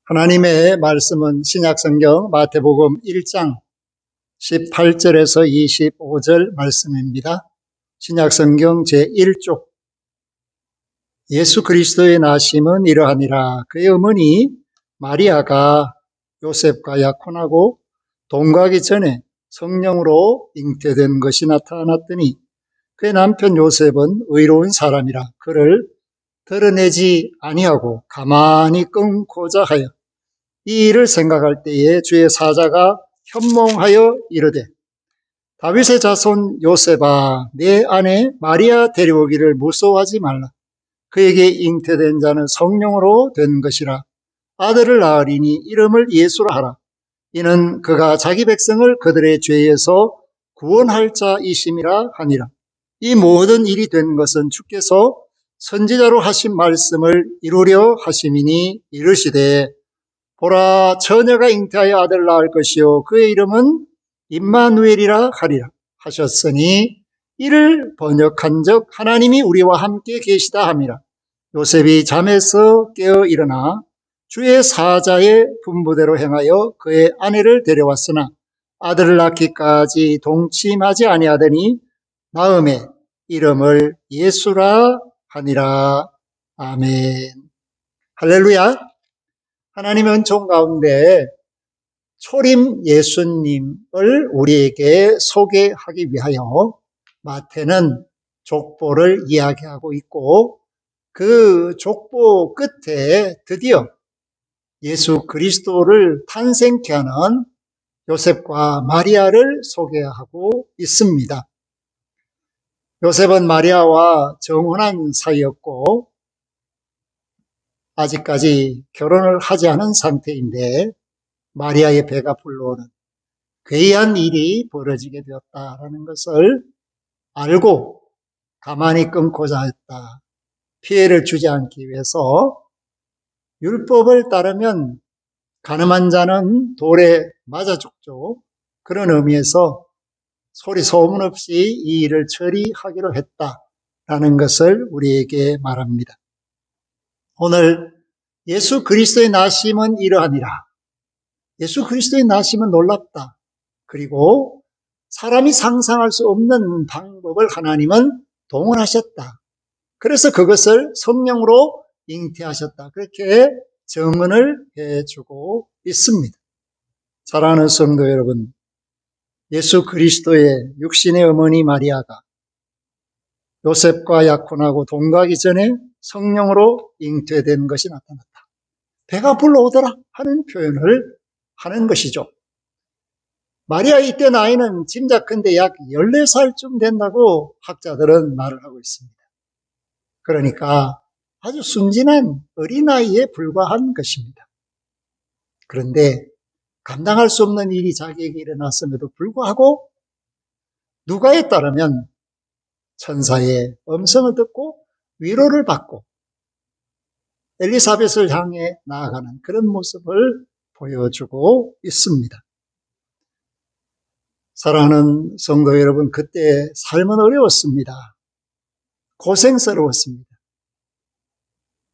하나님의 말씀은 신약성경 마태복음 1장 18절에서 25절 말씀입니다. 신약성경 제1쪽 예수 그리스도의 나심은 이러하니라. 그의 어머니 마리아가 요셉과 약혼하고 동거하기 전에 성령으로 잉태된 것이 나타났더니 그의 남편 요셉은 의로운 사람이라 그를 드러내지 아니하고 가만히 끊고자 하여 이 일을 생각할 때에 주의 사자가 현몽하여 이르되 다윗의 자손 요셉아 내 아내 마리아 데려오기를 무서워하지 말라. 그에게 잉태된 자는 성령으로 된 것이라. 아들을 낳으리니 이름을 예수라 하라. 이는 그가 자기 백성을 그들의 죄에서 구원할 자이심이라 하니라. 이 모든 일이 된 것은 주께서 선지자로 하신 말씀을 이루려 하심이니 이르시되 보라 처녀가 잉태하여 아들을 낳을 것이요 그의 이름은 임마누엘이라 하리라 하셨으니 이를 번역한즉 하나님이 우리와 함께 계시다 함이라. 요셉이 잠에서 깨어 일어나 주의 사자의 분부대로 행하여 그의 아내를 데려왔으나 아들을 낳기까지 동침하지 아니하더니 나음에 이름을 예수라 하니라. 아멘. 할렐루야. 하나님의 은총 가운데 초림 예수님을 우리에게 소개하기 위하여 마태는 족보를 이야기하고 있고 그 족보 끝에 드디어 예수 그리스도를 탄생케 하는 요셉과 마리아를 소개하고 있습니다. 요셉은 마리아와 정혼한 사이였고 아직까지 결혼을 하지 않은 상태인데 마리아의 배가 불러오는 괴이한 일이 벌어지게 되었다라는 것을 알고 가만히 끊고자 했다. 피해를 주지 않기 위해서 율법을 따르면 가늠한 자는 돌에 맞아 죽죠. 그런 의미에서 소리 소문 없이 이 일을 처리하기로 했다라는 것을 우리에게 말합니다. 오늘 예수 그리스도의 나심은 이러하니라. 예수 그리스도의 나심은 놀랍다. 그리고 사람이 상상할 수 없는 방법을 하나님은 동원하셨다. 그래서 그것을 성령으로 잉태하셨다. 그렇게 증언을 해주고 있습니다. 사랑하는 성도 여러분, 예수 그리스도의 육신의 어머니 마리아가 요셉과 약혼하고 동거하기 전에 성령으로 잉태된 것이 나타났다. 배가 불러오더라 하는 표현을 하는 것이죠. 마리아 이때 나이는 짐작컨대 약 14살쯤 된다고 학자들은 말을 하고 있습니다. 그러니까 아주 순진한 어린아이에 불과한 것입니다. 그런데 감당할 수 없는 일이 자기에게 일어났음에도 불구하고 누가에 따르면 천사의 음성을 듣고 위로를 받고 엘리사벳을 향해 나아가는 그런 모습을 보여주고 있습니다. 사랑하는 성도 여러분, 그때 삶은 어려웠습니다. 고생스러웠습니다.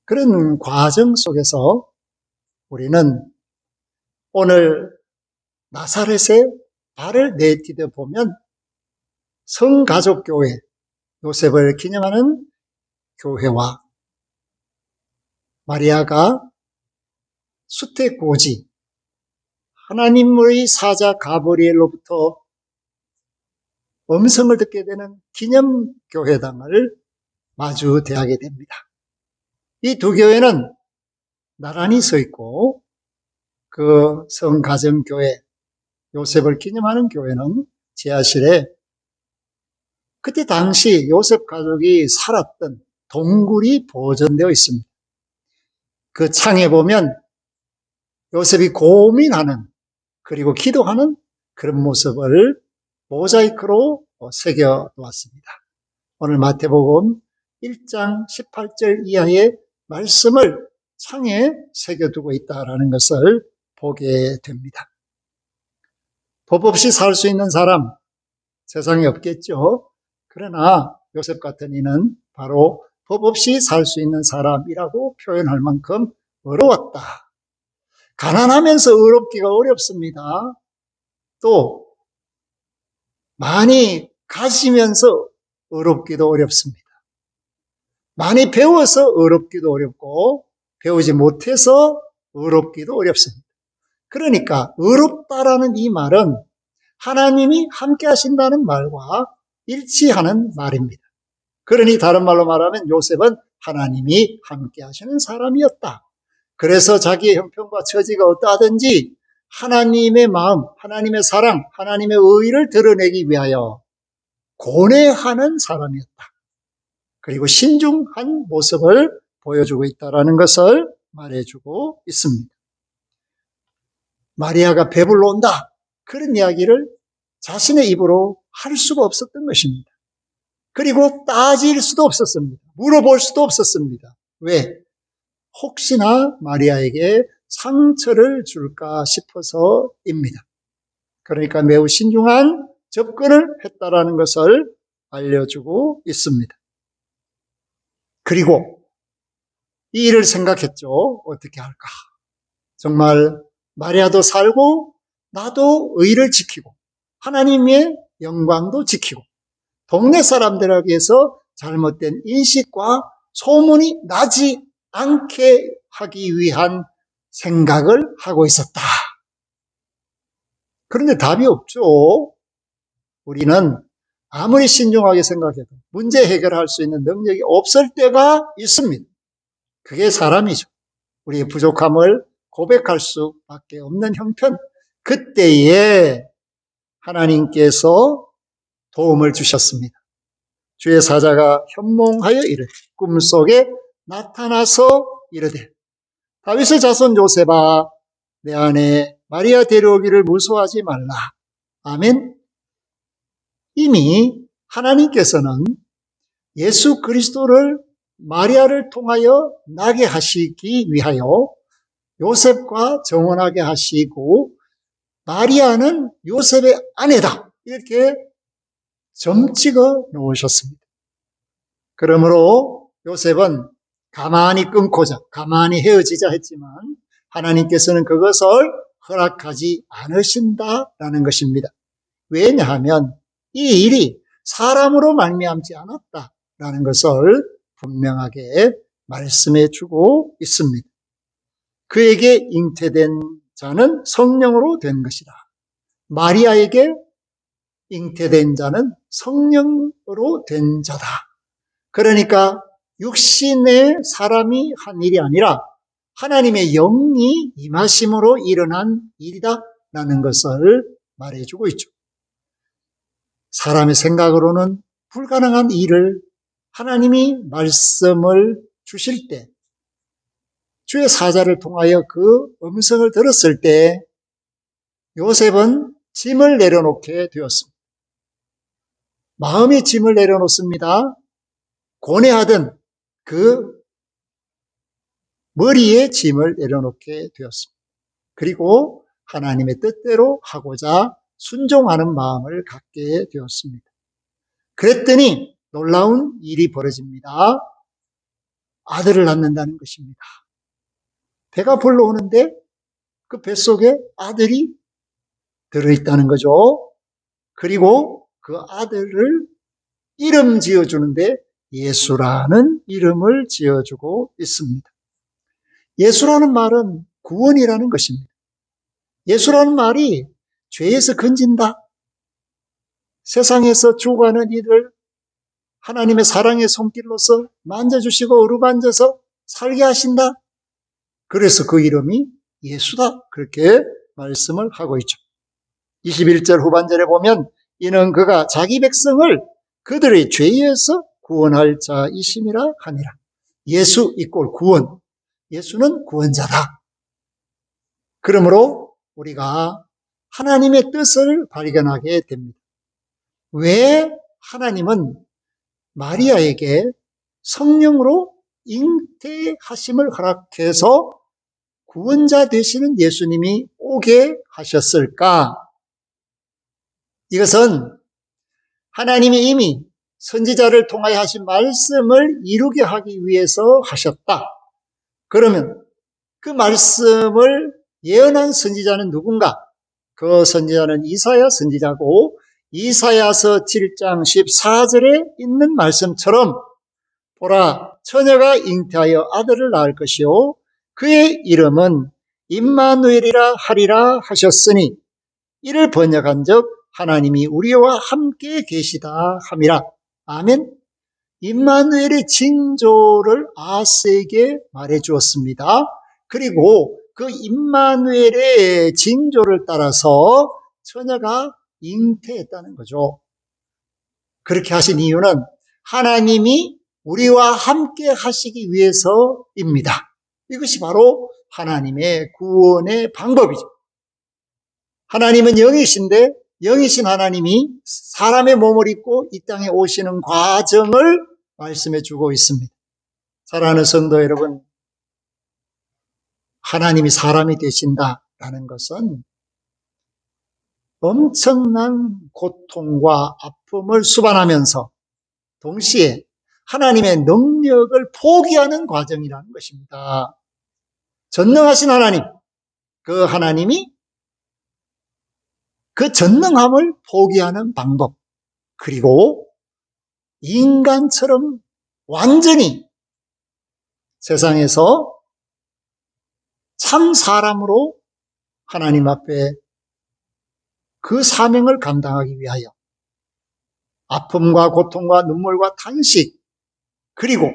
그런 과정 속에서 우리는 오늘 나사렛에 발을 내디뎌 보면 성가족교회, 요셉을 기념하는 교회와 마리아가 수태고지, 하나님의 사자 가브리엘로부터 음성을 듣게 되는 기념교회당을 마주대하게 됩니다. 이 두 교회는 나란히 서 있고 그 성가정교회, 요셉을 기념하는 교회는 지하실에 그때 당시 요셉 가족이 살았던 동굴이 보존되어 있습니다. 그 창에 보면 요셉이 고민하는 그리고 기도하는 그런 모습을 모자이크로 새겨 놓았습니다. 오늘 마태복음 1장 18절 이하의 말씀을 창에 새겨두고 있다는 것을 보게 됩니다. 법 없이 살 수 있는 사람 세상에 없겠죠. 그러나 요셉 같은 이는 바로 법 없이 살 수 있는 사람이라고 표현할 만큼 어려웠다. 가난하면서 의롭기가 어렵습니다. 또 많이 가지면서 의롭기도 어렵습니다. 많이 배워서 의롭기도 어렵고 배우지 못해서 의롭기도 어렵습니다. 그러니까 의롭다라는 이 말은 하나님이 함께 하신다는 말과 일치하는 말입니다. 그러니 다른 말로 말하면 요셉은 하나님이 함께 하시는 사람이었다. 그래서 자기의 형편과 처지가 어떠하든지 하나님의 마음, 하나님의 사랑, 하나님의 의의를 드러내기 위하여 고뇌하는 사람이었다. 그리고 신중한 모습을 보여주고 있다는 것을 말해주고 있습니다. 마리아가 배불러 온다. 그런 이야기를 자신의 입으로 할 수가 없었던 것입니다. 그리고 따질 수도 없었습니다. 물어볼 수도 없었습니다. 왜? 혹시나 마리아에게 상처를 줄까 싶어서입니다. 그러니까 매우 신중한 접근을 했다라는 것을 알려주고 있습니다. 그리고 이 일을 생각했죠. 어떻게 할까? 정말 마리아도 살고 나도 의를 지키고 하나님의 영광도 지키고 동네 사람들에게서 잘못된 인식과 소문이 나지 않게 하기 위한 생각을 하고 있었다. 그런데 답이 없죠. 우리는 아무리 신중하게 생각해도 문제 해결할 수 있는 능력이 없을 때가 있습니다. 그게 사람이죠. 우리의 부족함을 고백할 수밖에 없는 형편. 그때에 하나님께서 도움을 주셨습니다. 주의 사자가 현몽하여 이르되 꿈속에 나타나서 이르되 다윗의 자손 요셉아 내 아내 마리아 데려오기를 무서워하지 말라. 아멘. 이미 하나님께서는 예수 그리스도를 마리아를 통하여 나게 하시기 위하여 요셉과 정혼하게 하시고 마리아는 요셉의 아내다. 이렇게 점찍어 놓으셨습니다. 그러므로 요셉은 가만히 끊고자, 가만히 헤어지자 했지만 하나님께서는 그것을 허락하지 않으신다라는 것입니다. 왜냐하면 이 일이 사람으로 말미암지 않았다라는 것을 분명하게 말씀해 주고 있습니다. 그에게 잉태된 자는 성령으로 된 것이다. 마리아에게 잉태된 자는 성령으로 된 자다. 그러니까 육신의 사람이 한 일이 아니라 하나님의 영이 임하심으로 일어난 일이다라는 것을 말해주고 있죠. 사람의 생각으로는 불가능한 일을 하나님이 말씀을 주실 때 주의 사자를 통하여 그 음성을 들었을 때 요셉은 짐을 내려놓게 되었습니다. 마음이 짐을 내려놓습니다. 고뇌하던 그 머리에 짐을 내려놓게 되었습니다. 그리고 하나님의 뜻대로 하고자 순종하는 마음을 갖게 되었습니다. 그랬더니 놀라운 일이 벌어집니다. 아들을 낳는다는 것입니다. 배가 불러오는데 그 뱃속에 아들이 들어있다는 거죠. 그리고 그 아들을 이름 지어주는데 예수라는 이름을 지어주고 있습니다. 예수라는 말은 구원이라는 것입니다. 예수라는 말이 죄에서 건진다. 세상에서 죽어가는 이들 하나님의 사랑의 손길로서 만져주시고 어루만져서 살게 하신다. 그래서 그 이름이 예수다. 그렇게 말씀을 하고 있죠. 21절 후반절에 보면 이는 그가 자기 백성을 그들의 죄에서 구원할 자이심이라 하니라. 예수 이꼴 구원. 예수는 구원자다. 그러므로 우리가 하나님의 뜻을 발견하게 됩니다. 왜 하나님은 마리아에게 성령으로 잉태하심을 허락해서 구원자 되시는 예수님이 오게 하셨을까? 이것은 하나님이 이미 선지자를 통하여 하신 말씀을 이루게 하기 위해서 하셨다. 그러면 그 말씀을 예언한 선지자는 누군가? 그 선지자는 이사야 선지자고, 이사야서 7장 14절에 있는 말씀처럼 보라, 처녀가 잉태하여 아들을 낳을 것이요 그의 이름은 임마누엘이라 하리라 하셨으니, 이를 번역한즉 하나님이 우리와 함께 계시다 함이라. 아멘. 임마누엘의 징조를 아스에게 말해 주었습니다. 그리고 그 임마누엘의 징조를 따라서 처녀가 잉태했다는 거죠. 그렇게 하신 이유는 하나님이 우리와 함께 하시기 위해서입니다. 이것이 바로 하나님의 구원의 방법이죠. 하나님은 영이신데 영이신 하나님이 사람의 몸을 입고 이 땅에 오시는 과정을 말씀해 주고 있습니다. 사랑하는 성도 여러분, 하나님이 사람이 되신다라는 것은 엄청난 고통과 아픔을 수반하면서 동시에 하나님의 능력을 포기하는 과정이라는 것입니다. 전능하신 하나님, 그 하나님이 그 전능함을 포기하는 방법, 그리고 인간처럼 완전히 세상에서 참 사람으로 하나님 앞에 그 사명을 감당하기 위하여 아픔과 고통과 눈물과 탄식, 그리고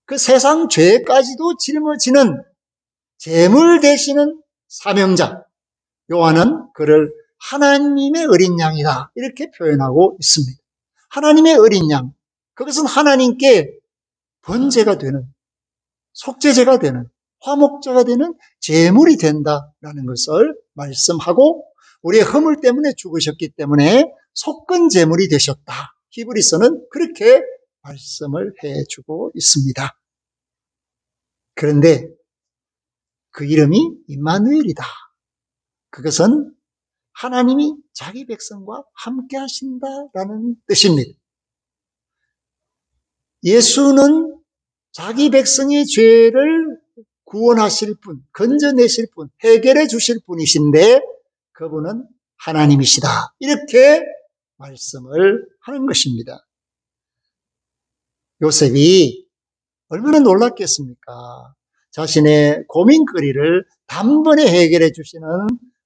그 세상 죄까지도 짊어지는 제물 되시는 사명자, 요한은 그를 하나님의 어린 양이다 이렇게 표현하고 있습니다. 하나님의 어린 양, 그것은 하나님께 번제가 되는, 속죄제가 되는, 화목제가 되는 제물이 된다라는 것을 말씀하고, 우리의 허물 때문에 죽으셨기 때문에 속건 제물이 되셨다. 히브리서는 그렇게 말씀을 해주고 있습니다. 그런데 그 이름이 임마누엘이다. 그것은 하나님이 자기 백성과 함께 하신다라는 뜻입니다. 예수는 자기 백성의 죄를 구원하실 분, 건져내실 분, 해결해 주실 분이신데 그분은 하나님이시다. 이렇게 말씀을 하는 것입니다. 요셉이 얼마나 놀랐겠습니까? 자신의 고민거리를 단번에 해결해 주시는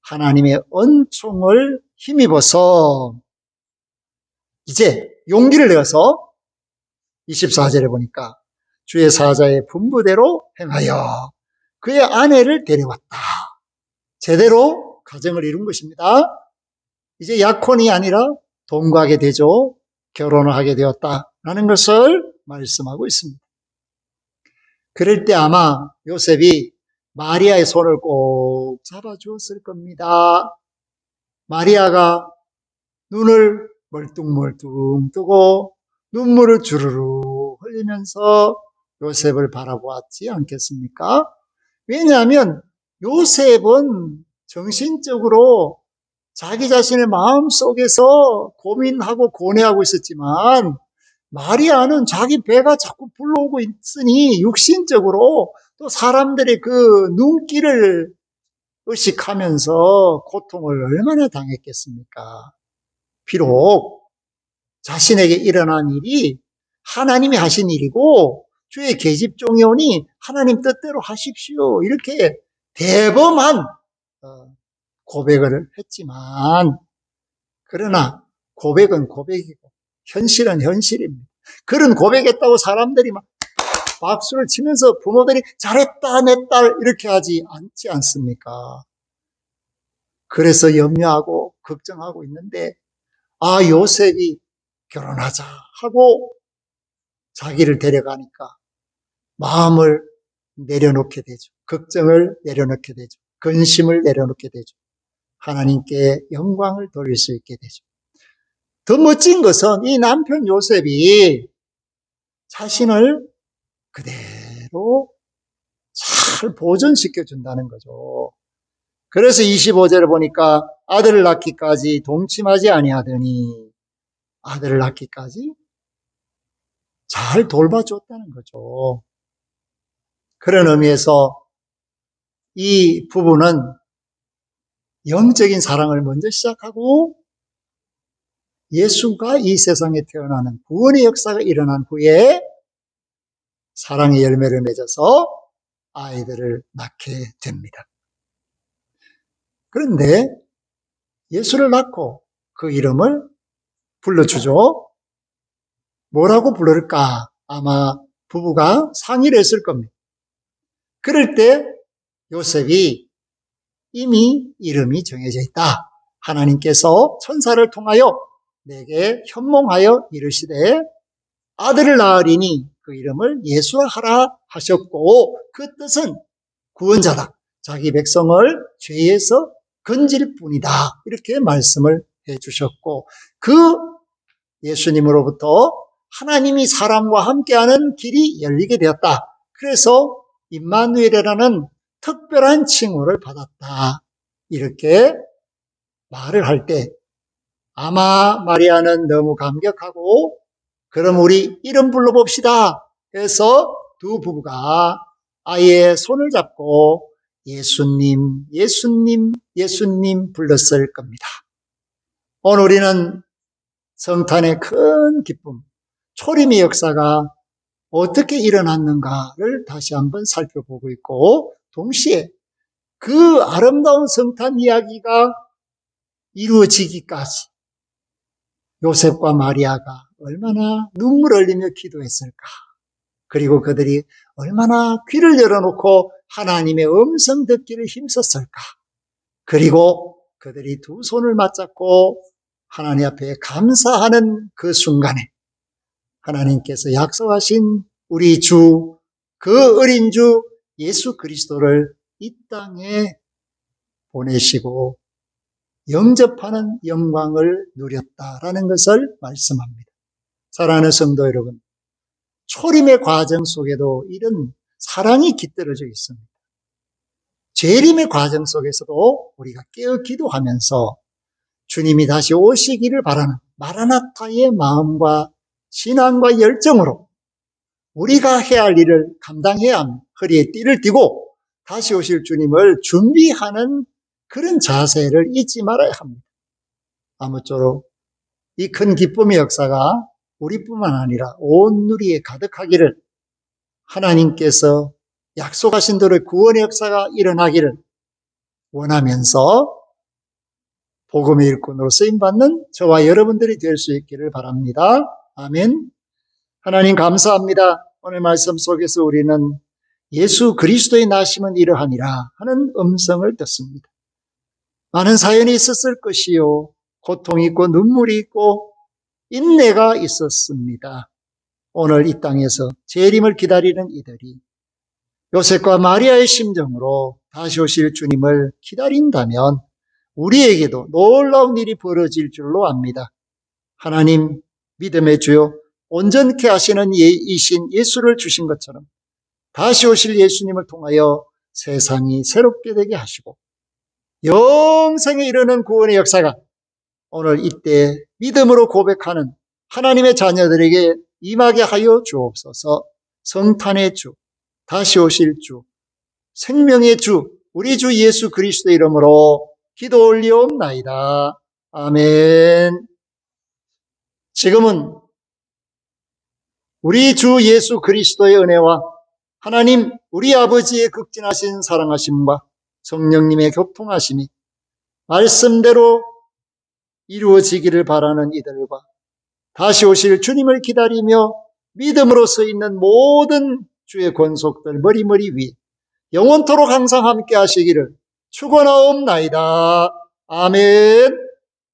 하나님의 은총을 힘입어서 이제 용기를 내어서 24절에 보니까 주의 사자의 분부대로 행하여 그의 아내를 데려왔다. 제대로 가정을 이룬 것입니다. 이제 약혼이 아니라 동거하게 되죠. 결혼을 하게 되었다라는 것을 말씀하고 있습니다. 그럴 때 아마 요셉이 마리아의 손을 꼭 잡아주었을 겁니다. 마리아가 눈을 멀뚱멀뚱 뜨고 눈물을 주르르 흘리면서 요셉을 바라보았지 않겠습니까? 왜냐하면 요셉은 정신적으로 자기 자신의 마음속에서 고민하고 고뇌하고 있었지만, 마리아는 자기 배가 자꾸 불러오고 있으니 육신적으로 또 사람들의 그 눈길을 의식하면서 고통을 얼마나 당했겠습니까? 비록 자신에게 일어난 일이 하나님이 하신 일이고 주의 계집종이 오니 하나님 뜻대로 하십시오 이렇게 대범한 고백을 했지만, 그러나 고백은 고백이고 현실은 현실입니다. 그런 고백했다고 사람들이 막 박수를 치면서 부모들이 잘했다 내 딸 이렇게 하지 않지 않습니까? 그래서 염려하고 걱정하고 있는데, 요셉이 결혼하자 하고 자기를 데려가니까 마음을 내려놓게 되죠. 걱정을 내려놓게 되죠. 근심을 내려놓게 되죠. 하나님께 영광을 돌릴 수 있게 되죠. 더 멋진 것은 이 남편 요셉이 자신을 그대로 잘 보존시켜 준다는 거죠. 그래서 25절을 보니까 아들을 낳기까지 동침하지 아니하더니 아들을 낳기까지 잘 돌봐줬다는 거죠. 그런 의미에서 이 부부는 영적인 사랑을 먼저 시작하고 예수가 이 세상에 태어나는 구원의 역사가 일어난 후에 사랑의 열매를 맺어서 아이들을 낳게 됩니다. 그런데 예수를 낳고 그 이름을 불러주죠. 뭐라고 부를까? 아마 부부가 상의를 했을 겁니다. 그럴 때 요셉이 이미 이름이 정해져 있다. 하나님께서 천사를 통하여 내게 현몽하여 이르시되 아들을 낳으리니 그 이름을 예수라 하라 하셨고, 그 뜻은 구원자다. 자기 백성을 죄에서 건질 뿐이다. 이렇게 말씀을 해주셨고, 그 예수님으로부터 하나님이 사람과 함께하는 길이 열리게 되었다. 그래서 임마누엘이라는 특별한 칭호를 받았다. 이렇게 말을 할 때 아마 마리아는 너무 감격하고 그럼 우리 이름 불러봅시다 해서 두 부부가 아이의 손을 잡고 예수님, 예수님, 예수님 불렀을 겁니다. 오늘 우리는 성탄의 큰 기쁨, 초림의 역사가 어떻게 일어났는가를 다시 한번 살펴보고 있고, 동시에 그 아름다운 성탄 이야기가 이루어지기까지 요셉과 마리아가 얼마나 눈물 흘리며 기도했을까. 그리고 그들이 얼마나 귀를 열어놓고 하나님의 음성 듣기를 힘썼을까. 그리고 그들이 두 손을 맞잡고 하나님 앞에 감사하는 그 순간에 하나님께서 약속하신 우리 주, 그 어린 주 예수 그리스도를 이 땅에 보내시고 영접하는 영광을 누렸다라는 것을 말씀합니다. 사랑하는 성도 여러분, 초림의 과정 속에도 이런 사랑이 깃들어져 있습니다. 재림의 과정 속에서도 우리가 깨어 기도하면서 주님이 다시 오시기를 바라는 마라나타의 마음과 신앙과 열정으로 우리가 해야 할 일을 감당해야 합니다. 허리에 띠를 띠고 다시 오실 주님을 준비하는 그런 자세를 잊지 말아야 합니다. 아무쪼록 이 큰 기쁨의 역사가 우리뿐만 아니라 온 누리에 가득하기를, 하나님께서 약속하신 대로 구원의 역사가 일어나기를 원하면서 복음의 일꾼으로 쓰임받는 저와 여러분들이 될 수 있기를 바랍니다. 아멘. 하나님 감사합니다. 오늘 말씀 속에서 우리는 예수 그리스도의 나심은 이러하니라 하는 음성을 듣습니다. 많은 사연이 있었을 것이요, 고통이 있고 눈물이 있고 인내가 있었습니다. 오늘 이 땅에서 재림을 기다리는 이들이 요셉과 마리아의 심정으로 다시 오실 주님을 기다린다면 우리에게도 놀라운 일이 벌어질 줄로 압니다. 하나님, 믿음의 주요, 온전케 하시는 이신 예수를 주신 것처럼 다시 오실 예수님을 통하여 세상이 새롭게 되게 하시고 영생에 이르는 구원의 역사가 오늘 이때 믿음으로 고백하는 하나님의 자녀들에게 임하게 하여 주옵소서. 성탄의 주, 다시 오실 주, 생명의 주, 우리 주 예수 그리스도의 이름으로 기도 올리옵나이다. 아멘. 지금은 우리 주 예수 그리스도의 은혜와 하나님 우리 아버지의 극진하신 사랑하심과 성령님의 교통하심이 말씀대로 이루어지기를 바라는 이들과 다시 오실 주님을 기다리며 믿음으로 서 있는 모든 주의 권속들 머리머리 위 영원토록 항상 함께 하시기를 축원하옵나이다. 아멘.